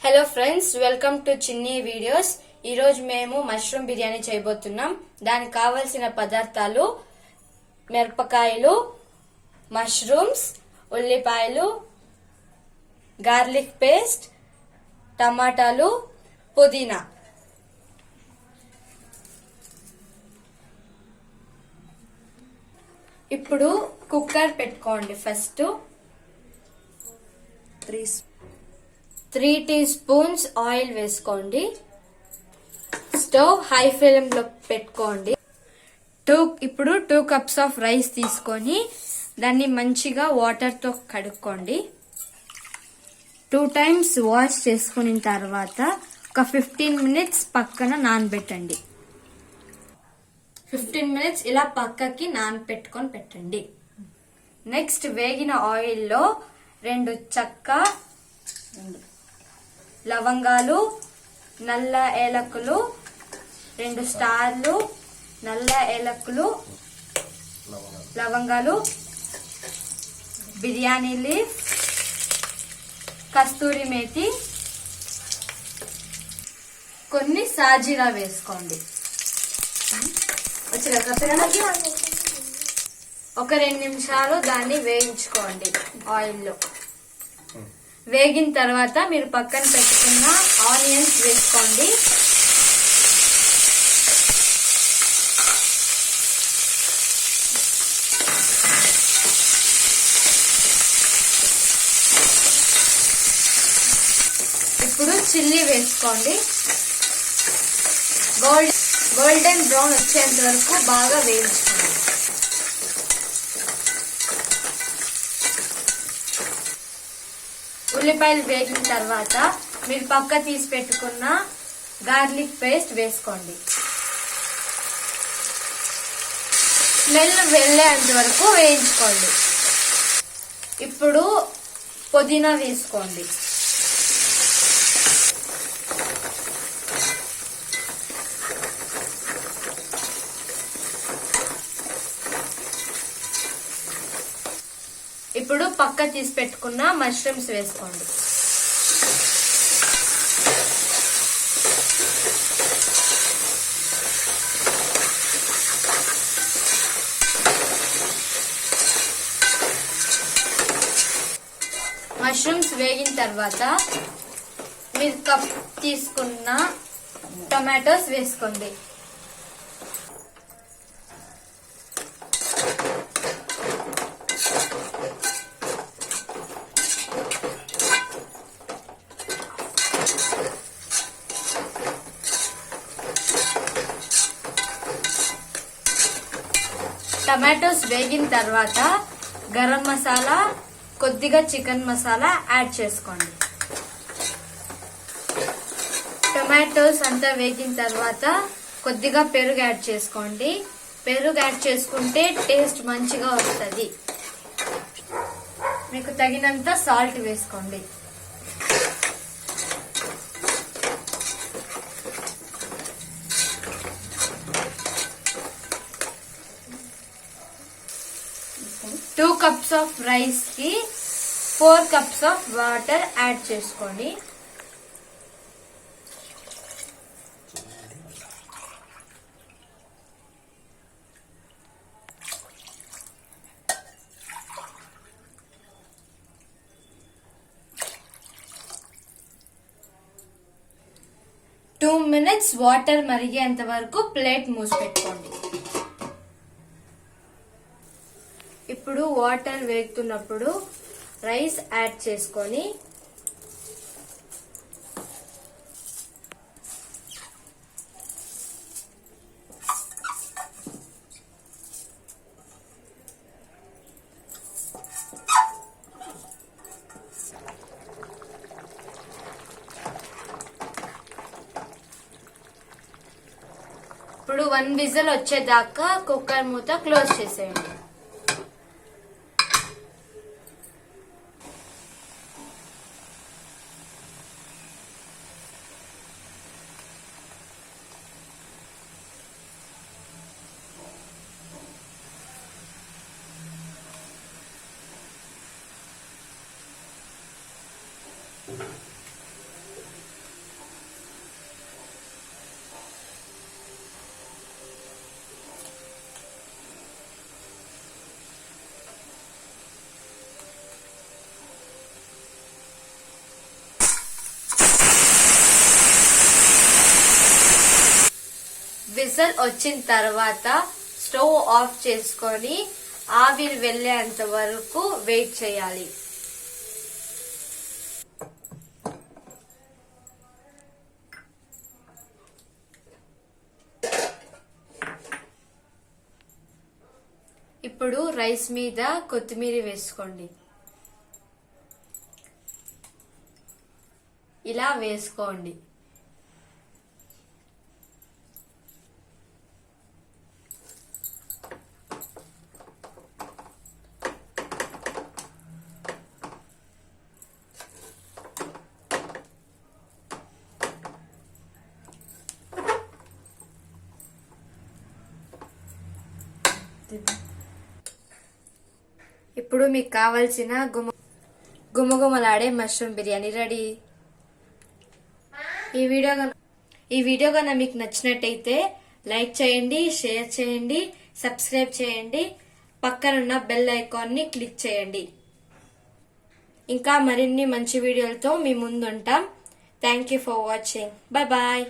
Hello friends, welcome to చిన్ని videos. ఈరోజు మేము మష్రూమ్ బిర్యానీ చేయబోతున్నాం. దానికి కావలసిన పదార్థాలు: మిరపకాయలు, మష్రూమ్స్, ఉల్లిపాయలు, గార్లిక్ పేస్ట్, టమాటాలు, పుదీనా. ఇప్పుడు కుక్కర్ పెట్టుకోండి. ఫస్ట్ 3 టీ స్పూన్స్ ఆయిల్ వేసుకోండి. స్టవ్ హై ఫ్లేమ్ లో పెట్టుకోండి. ఇప్పుడు 2 కప్స్ ఆఫ్ రైస్ తీసుకొని దాన్ని మంచిగా వాటర్ తో కడుక్కోండి. 2 టైమ్స్ వాష్ చేసుకున్న తర్వాత ఒక 15 మినిట్స్ పక్కన నానబెట్టండి. 15 మినిట్స్ ఇలా పక్కకి నానబెట్టుకొని పెట్టండి. నెక్స్ట్ వేగిన ఆయిల్లో 2 చెక్క, లవంగాలు, నల్ల ఏలకులు, 2 స్టార్లు, నల్ల ఏలకులు, లవంగాలు, బిర్యానీ లీఫ్, కస్తూరి మేతి, కొన్ని సాజీరా వేసుకోండి. ఒక 2 నిమిషాలు దాన్ని వేయించుకోండి ఆయిల్లో. వేగిన తర్వాత మీరు పక్కన పెట్టుకున్న ఆనియన్స్ వేసుకోండి. ఇప్పుడు చిల్లీ వేసుకోండి. గోల్డెన్ బ్రౌన్ వచ్చేంత వరకు బాగా వేయించుకోండి. ఉల్లిపాయలు వేగిన తర్వాత మీరు పక్క తీసి పెట్టుకున్న గార్లిక్ పేస్ట్ వేసుకోండి. స్మెల్ వెళ్ళేంత వరకు వేయించుకోండి. ఇప్పుడు పుదీనా వేసుకోండి. ఇప్పుడు పక్క తీసి పెట్టుకున్న మష్రూమ్స్ వేసుకోండి. మష్రూమ్స్ వేగిన తర్వాత మీరు కప్ తీసుకున్న టమాటోస్ వేసుకోండి. టమాటోస్ వేగిన తర్వాత గరం మసాలా, కొద్దిగా చికెన్ మసాలా యాడ్ చేసుకోండి. టమాటోస్ అంతా వేగిన తర్వాత కొద్దిగా పెరుగు యాడ్ చేసుకోండి. పెరుగు యాడ్ చేసుకుంటే టేస్ట్ మంచిగా వస్తుంది. మీకు తగినంత సాల్ట్ వేసుకోండి. టూ కప్స్ ఆఫ్ రైస్ కి 4 కప్స్ ఆఫ్ వాటర్ యాడ్ చేసుకోండి. టూ మినిట్స్ వాటర్ మరిగేంత వరకు ప్లేట్ మూసి పెట్టుకోండి. ఇప్పుడు వాటర్ వేగుతున్నప్పుడు రైస్ యాడ్ చేసుకొని ఇప్పుడు 1 విజిల్ వచ్చేదాకా కుక్కర్ మూత క్లోజ్ చేసేయండి. విజిల్ వచ్చిన తర్వాత స్టవ్ ఆఫ్ చేసుకొని ఆవిరి వెళ్ళేంత వరకు వెయిట్ చేయాలి. ఇప్పుడు రైస్ మీద కొత్తిమీర వేసుకోండి. ఇలా వేసుకోండి. ఇప్పుడు మీకు కావలసిన గుమగుమలాడే మష్రూమ్ బిర్యానీ రెడీ. ఈ వీడియో కనుక మీకు నచ్చినట్టయితే లైక్ చేయండి, షేర్ చేయండి, సబ్స్క్రైబ్ చేయండి, పక్కనున్న బెల్ ఐకాన్ ని క్లిక్ చేయండి. ఇంకా మరిన్ని మంచి వీడియోలతో మీ ముందుంటాం. Thank you for watching. Bye bye.